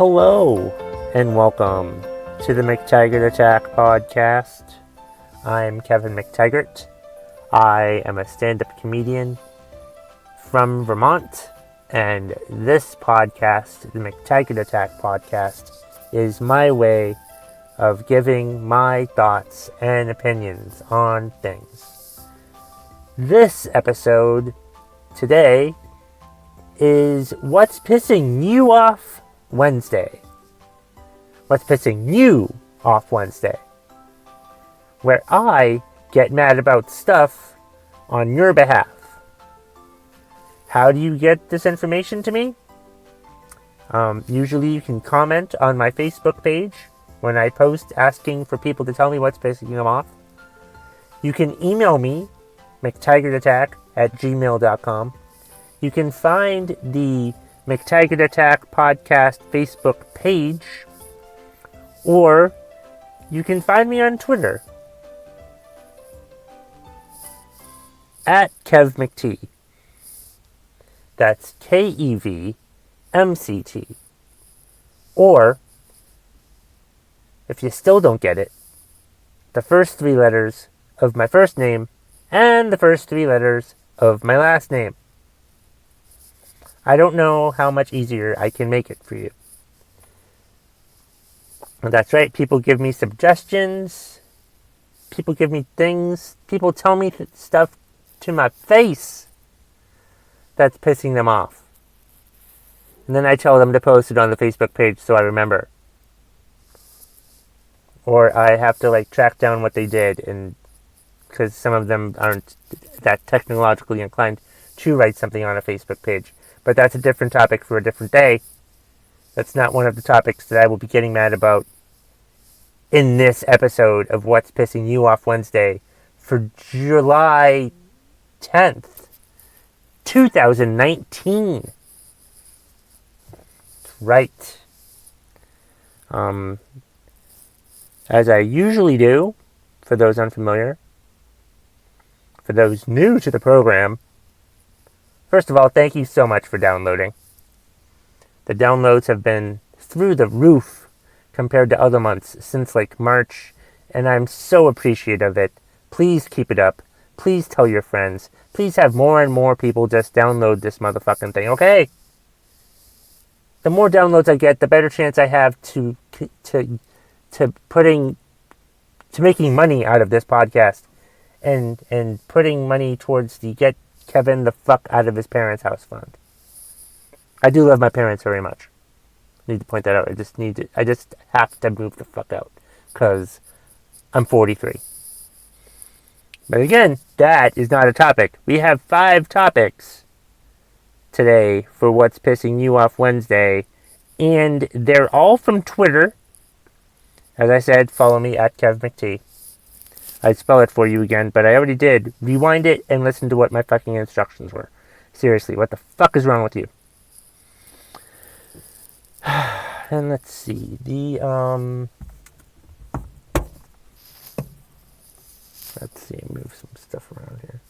Hello, and welcome to the McTaggart Attack podcast. I'm Kevin McTaggart. I am a stand-up comedian from Vermont, and this podcast, the McTaggart Attack podcast, is my way of giving my thoughts and opinions on things. This episode today is What's Pissing You Off Wednesday. What's pissing you off Wednesday? Where I get mad about stuff on your behalf. How do you get this information to me? Usually you can comment on my Facebook page when I post asking for people to tell me what's pissing them off. You can email me, mctaggartattack@gmail.com. You can find the McTaggart Attack Podcast Facebook page, or you can find me on Twitter at KevMcT. That's KEVMCT. Or, if you still don't get it, the first three letters of my first name and the first three letters of my last name. I don't know how much easier I can make it for you. And that's right, people give me suggestions. People give me things. People tell me stuff to my face that's pissing them off. And then I tell them to post it on the Facebook page so I remember. Or I have to track down what they did, and because some of them aren't that technologically inclined to write something on a Facebook page. But that's a different topic for a different day. That's not one of the topics that I will be getting mad about in this episode of What's Pissing You Off Wednesday for July 10th, 2019. That's right. As I usually do, for those unfamiliar, for those new to the program, first of all, thank you so much for downloading. The downloads have been through the roof compared to other months since March, and I'm so appreciative of it. Please keep it up. Please tell your friends. Please have more and more people just download this motherfucking thing, okay? The more downloads I get, the better chance I have to making money out of this podcast and putting money towards the Get Kevin the fuck out of his parents' house fund. I do love my parents very much. I need to point that out. I just have to move the fuck out because I'm 43. But again, that is not a topic. We have 5 topics today for What's Pissing You Off Wednesday, and they're all from Twitter. As I said, follow me at KevMcT. I'd spell it for you again, but I already did. Rewind it and listen to what my fucking instructions were. Seriously, what the fuck is wrong with you? And let's see. Let's see, move some stuff around here.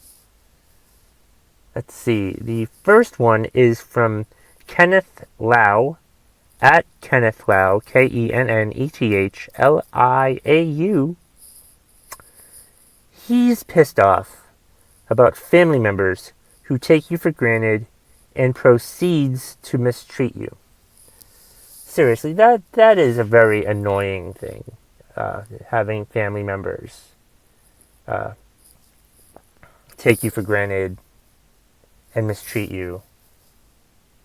Let's see. The first one is from Kenneth Lau, at Kenneth Lau, KENNETHLIAU. He's pissed off about family members who take you for granted and proceeds to mistreat you. Seriously, that is a very annoying thing, having family members take you for granted and mistreat you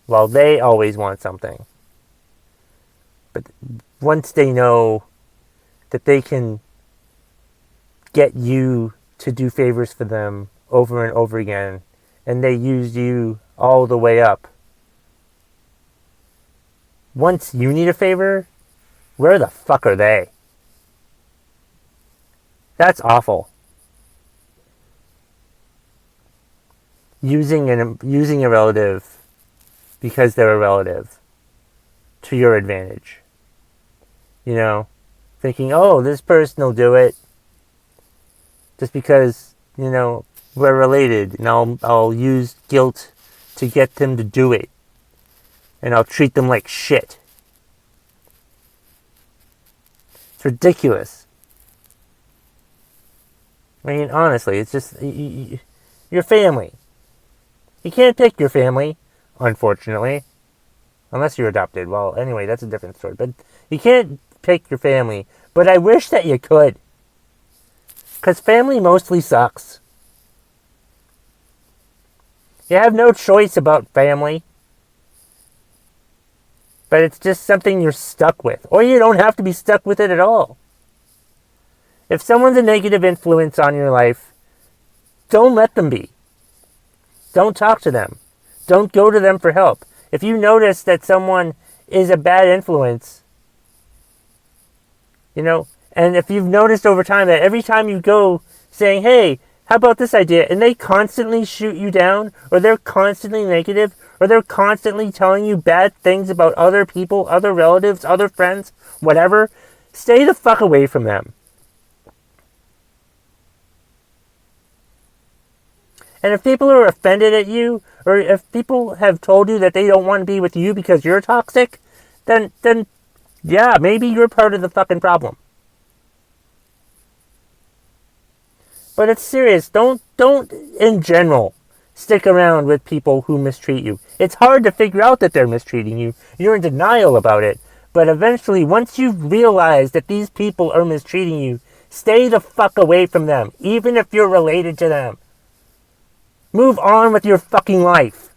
while they always want something. But once they know that they can get you to do favors for them over and over again, and they use you all the way up. Once you need a favor, where the fuck are they? That's awful. Using a relative because they're a relative to your advantage. Thinking, oh, this person will do it just because, we're related, and I'll use guilt to get them to do it. And I'll treat them like shit. It's ridiculous. I mean, honestly, it's just your family. You can't pick your family, unfortunately, unless you're adopted. Well, anyway, that's a different story. But you can't pick your family. But I wish that you could, because family mostly sucks. You have no choice about family, but it's just something you're stuck with. Or you don't have to be stuck with it at all. If someone's a negative influence on your life, don't let them be. Don't talk to them. Don't go to them for help. If you notice that someone is a bad influence, and if you've noticed over time that every time you go saying, hey, how about this idea? And they constantly shoot you down, or they're constantly negative, or they're constantly telling you bad things about other people, other relatives, other friends, whatever, stay the fuck away from them. And if people are offended at you, or if people have told you that they don't want to be with you because you're toxic, then yeah, maybe you're part of the fucking problem. But it's serious. Don't in general stick around with people who mistreat you. It's hard to figure out that they're mistreating you. You're in denial about it. But eventually, once you realize that these people are mistreating you, stay the fuck away from them, even if you're related to them. Move on with your fucking life.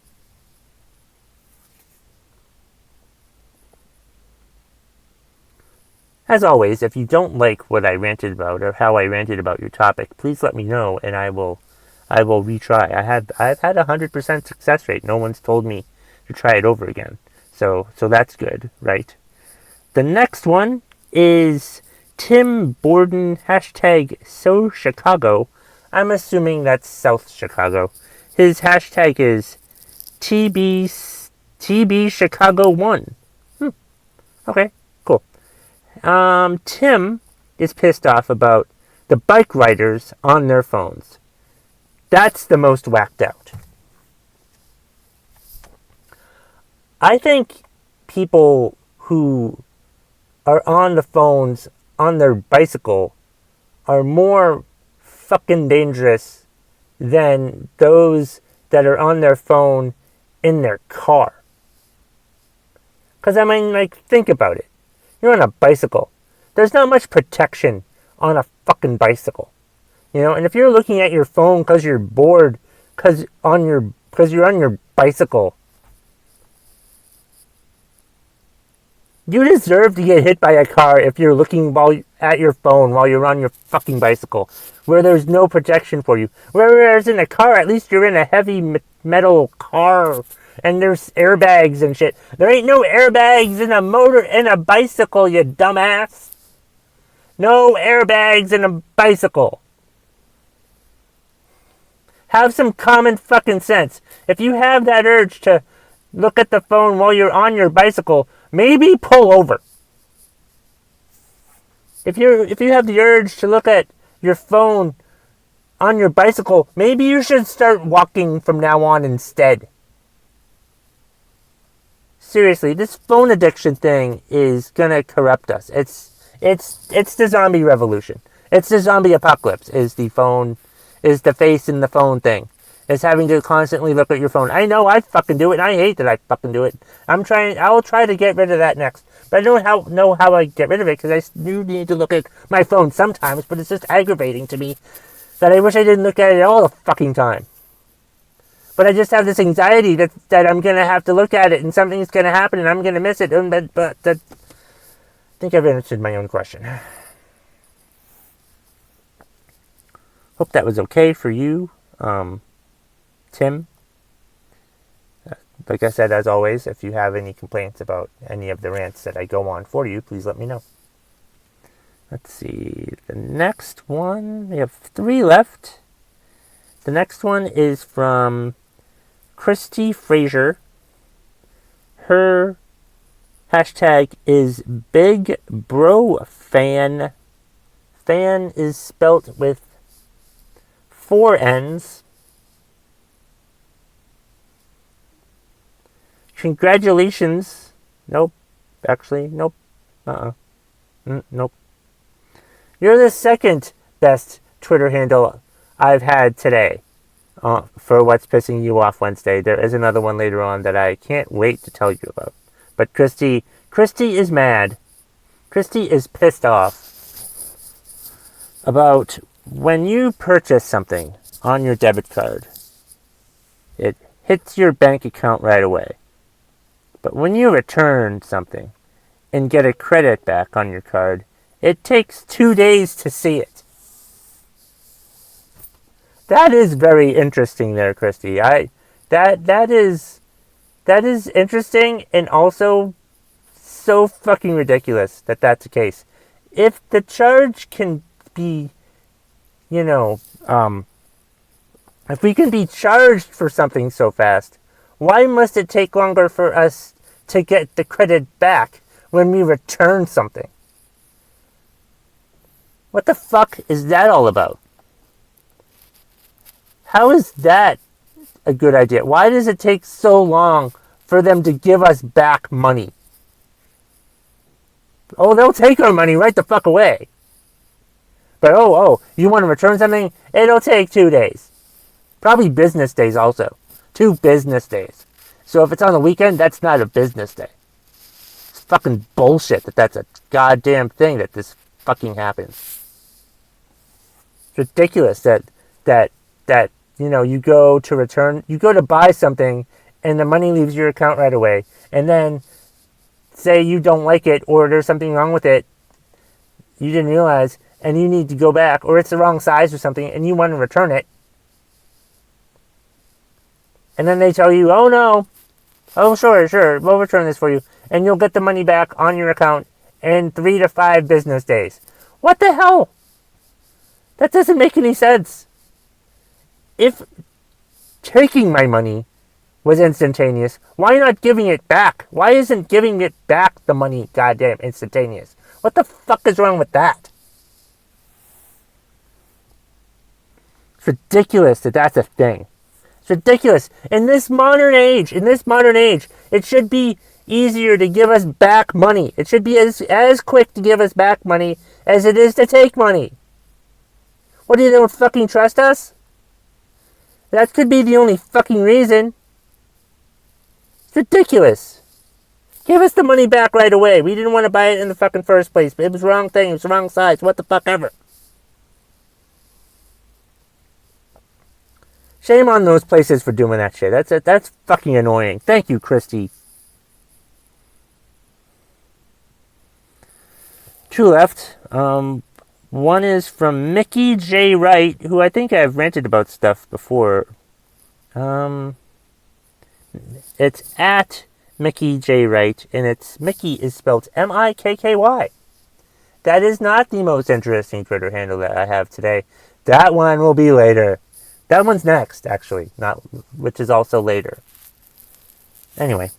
As always, if you don't like what I ranted about or how I ranted about your topic, please let me know and I will retry. I've had 100% success rate. No one's told me to try it over again. So that's good, right? The next one is Tim Borden, #SoChicago. I'm assuming that's South Chicago. His hashtag is TB Chicago 1. Okay, cool. Tim is pissed off about the bike riders on their phones. That's the most whacked out. I think people who are on the phones on their bicycle are more fucking dangerous than those that are on their phone in their car. Because, I mean, think about it. You're on a bicycle. There's not much protection on a fucking bicycle. And if you're looking at your phone because you're bored, because you're on your bicycle, you deserve to get hit by a car if you're looking at your phone while you're on your fucking bicycle, where there's no protection for you. Whereas in a car, at least you're in a heavy metal car, and there's airbags and shit. There ain't no airbags in a bicycle, you dumbass. No airbags in a bicycle. Have some common fucking sense. If you have that urge to look at the phone while you're on your bicycle, maybe pull over. If you have the urge to look at your phone on your bicycle, maybe you should start walking from now on instead. Seriously, this phone addiction thing is gonna corrupt us. It's the zombie revolution. It's the zombie apocalypse. Is the face in the phone thing. Is having to constantly look at your phone. I know I fucking do it, and I hate that I fucking do it. I'll try to get rid of that next. But I don't know how I get rid of it, because I do need to look at my phone sometimes, but it's just aggravating to me that I wish I didn't look at it all the fucking time. But I just have this anxiety that I'm going to have to look at it, and something's going to happen, and I'm going to miss it. But I think I've answered my own question. Hope that was okay for you, Tim. Like I said, as always, if you have any complaints about any of the rants that I go on for you, please let me know. Let's see. The next one, we have 3 left. The next one is from Christy Fraser. Her hashtag is Big Bro Fan. Fan is spelt with 4 N's. Congratulations. Nope. Actually, nope. Nope. You're the second best Twitter handle I've had today for What's Pissing You Off Wednesday. There is another one later on that I can't wait to tell you about. But Christy is mad. Christy is pissed off about when you purchase something on your debit card. It hits your bank account right away. But when you return something and get a credit back on your card, it takes 2 days to see it. That is very interesting there, Christy. That is interesting and also so fucking ridiculous that that's the case. If the charge can be, if we can be charged for something so fast, why must it take longer for us to get the credit back when we return something? What the fuck is that all about? How is that a good idea? Why does it take so long for them to give us back money? Oh, they'll take our money right the fuck away. But you want to return something? It'll take 2 days. Probably business days also. 2 business days. So if it's on the weekend, that's not a business day. It's fucking bullshit that's a goddamn thing that this fucking happens. It's ridiculous that you go to buy something and the money leaves your account right away, and then say you don't like it or there's something wrong with it you didn't realize and you need to go back, or it's the wrong size or something and you want to return it, and then they tell you, oh no, oh sure, we'll return this for you, and you'll get the money back on your account in 3 to 5 business days. What the hell? That doesn't make any sense. If taking my money was instantaneous, why not giving it back? Why isn't giving it back the money goddamn instantaneous? What the fuck is wrong with that? It's ridiculous that that's a thing. It's ridiculous. In this modern age, it should be easier to give us back money. It should be as quick to give us back money as it is to take money. What, do you don't fucking trust us? That could be the only fucking reason. It's ridiculous. Give us the money back right away. We didn't want to buy it in the fucking first place. It was the wrong thing. It was the wrong size. What the fuck ever. Shame on those places for doing that shit. That's fucking annoying. Thank you, Christy. 2 left. One is from Mickey J. Wright, who I think I've ranted about stuff before. It's at Mickey J. Wright, and Mickey is spelled M-I-K-K-Y. That is not the most interesting Twitter handle that I have today. That one will be later. That one's next, actually, which is also later. Anyway,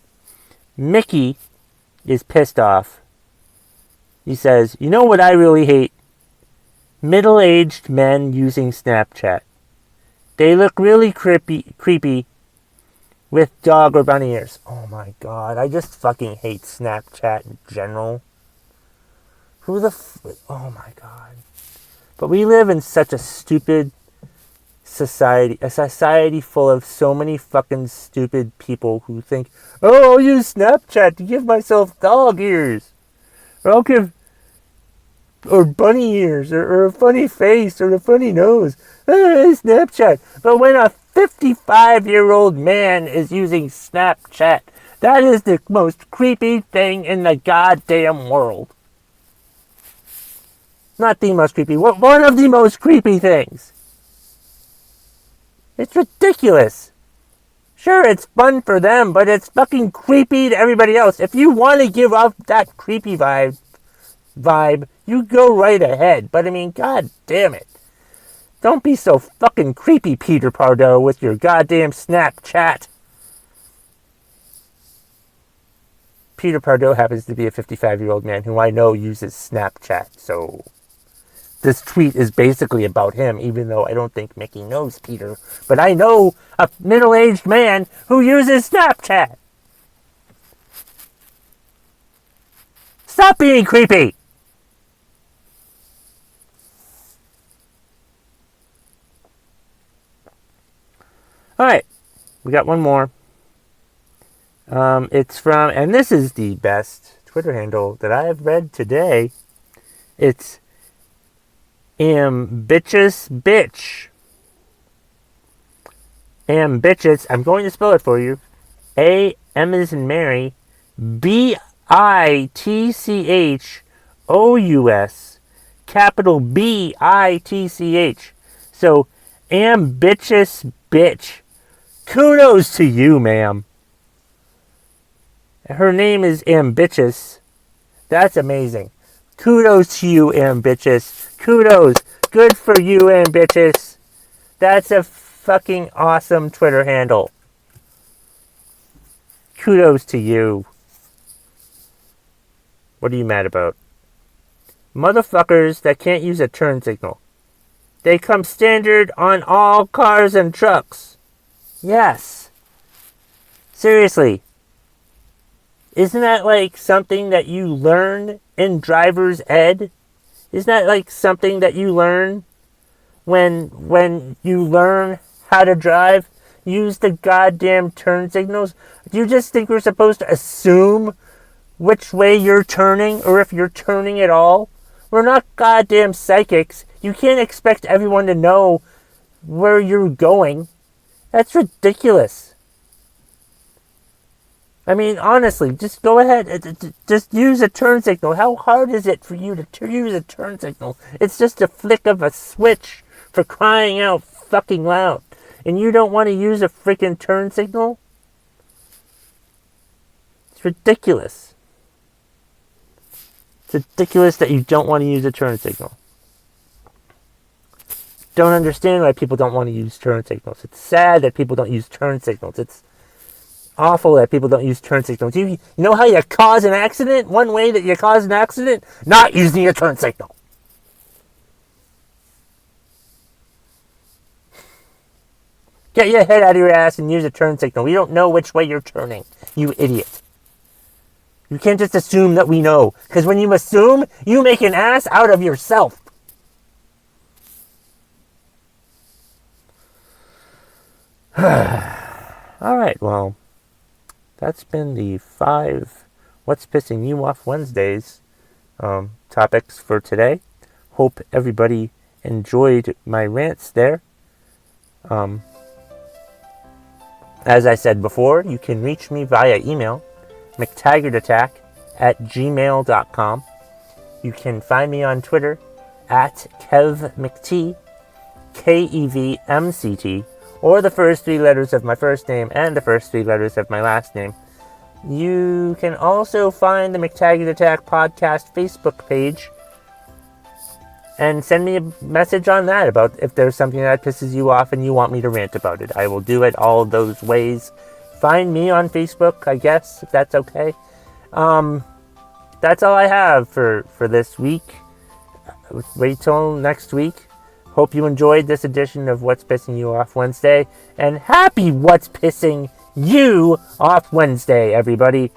Mickey is pissed off. He says, you know what I really hate? Middle-aged men using Snapchat. They look really creepy with dog or bunny ears. Oh my god, I just fucking hate Snapchat in general. Oh my god. But we live in such a stupid society. A society full of so many fucking stupid people who think, oh, I'll use Snapchat to give myself dog ears. Or bunny ears, or a funny face, or a funny nose. Snapchat. But when a 55-year-old man is using Snapchat, that is the most creepy thing in the goddamn world. Not the most creepy. One of the most creepy things. It's ridiculous. Sure, it's fun for them, but it's fucking creepy to everybody else. If you want to give up that creepy vibe, you go right ahead. But I mean, god damn it. Don't be so fucking creepy, Peter Pardo, with your goddamn Snapchat. Peter Pardo happens to be a 55-year-old man who I know uses Snapchat, so this tweet is basically about him, even though I don't think Mickey knows Peter. But I know a middle-aged man who uses Snapchat. Stop being creepy! we got one more. It's from, and this is the best Twitter handle that I have read today. It's ambitious bitch. Ambitious. I'm going to spell it for you. A-M as in Mary. B-I-T-C-H-O-U-S. Capital B-I-T-C-H. So, ambitious bitch. Kudos to you, ma'am. Her name is Ambitious. That's amazing. Kudos to you, Ambitious. Kudos. Good for you, Ambitious. That's a fucking awesome Twitter handle. Kudos to you. What are you mad about? Motherfuckers that can't use a turn signal. They come standard on all cars and trucks. Yes. Seriously. Isn't that like something that you learn in driver's ed? Isn't that like something that you learn when you learn how to drive? Use the goddamn turn signals. Do you just think we're supposed to assume which way you're turning or if you're turning at all? We're not goddamn psychics. You can't expect everyone to know where you're going. That's ridiculous. I mean, honestly, just go ahead. Just use a turn signal. How hard is it for you to use a turn signal? It's just a flick of a switch, for crying out fucking loud. And you don't want to use a freaking turn signal? It's ridiculous. It's ridiculous that you don't want to use a turn signal. Don't understand why people don't want to use turn signals. It's sad that people don't use turn signals. It's awful that people don't use turn signals. You know how you cause an accident? One way that you cause an accident? Not using a turn signal. Get your head out of your ass and use a turn signal. We don't know which way you're turning, you idiot. You can't just assume that we know. Because when you assume, you make an ass out of yourself. Alright, well, that's been the 5 What's Pissing You Off Wednesdays topics for today. Hope everybody enjoyed my rants there. As I said before, you can reach me via email, mctaggartattack@gmail.com. You can find me on Twitter @KevMcT, KEVMCT, or the first 3 letters of my first name and the first 3 letters of my last name. You can also find the McTaggart Attack Podcast Facebook page and send me a message on that about if there's something that pisses you off and you want me to rant about it. I will do it all those ways. Find me on Facebook, I guess, if that's okay. That's all I have for this week. Wait till next week. Hope you enjoyed this edition of What's Pissing You Off Wednesday. And happy What's Pissing You Off Wednesday, everybody.